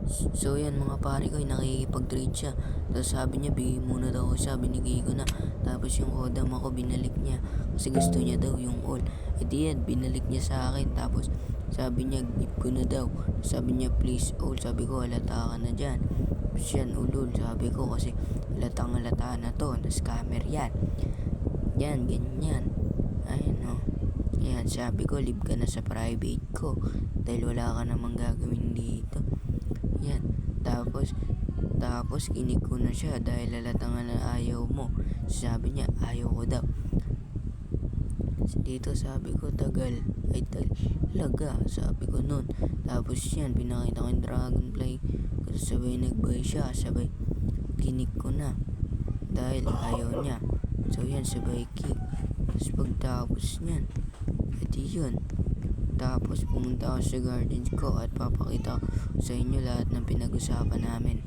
So yan mga pare ko, nakikipag-trade siya. Tapos sabi niya, bigay muna daw ako siya, binigay ko na. Tapos yung Odam ako, binalik niya. Kasi gusto niya daw yung all. E di yan, binalik niya sa akin. Tapos sabi niya, give ko na daw. Sabi niya, please all. Sabi ko, halata ka na dyan. Tapos yan, ulul. Sabi ko, kasi halata na to. Na scammer yan. Yan, ganyan. Ayun o. Yan, sabi ko, leave ka na sa private ko. Dahil wala ka namang gagawin dito. Yan. Tapos kinig ko na siya dahil halata nga na ayaw mo. Sabi niya, ayaw ko daw. Dito sabi ko, tagal. Ay, talaga. Sabi ko nun. Tapos yan, pinakita ko yung dragonfly. Kasi sabay nagbay siya. Sabay kinig ko na. Dahil ayaw niya. So yan, sabay kick. Tapos pagtapos niyan, edi yun. Tapos pumunta ako sa gardens ko at papakita ko sa inyo lahat ng pinag-usapan namin.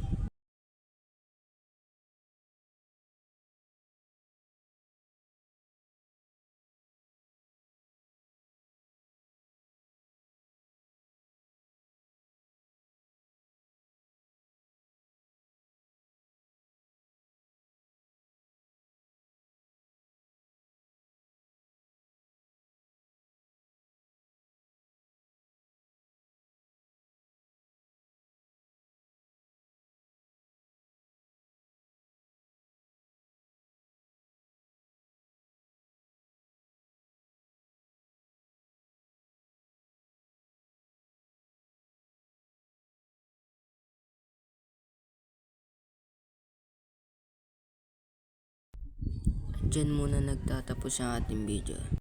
Diyan muna nagtatapos ang ating video.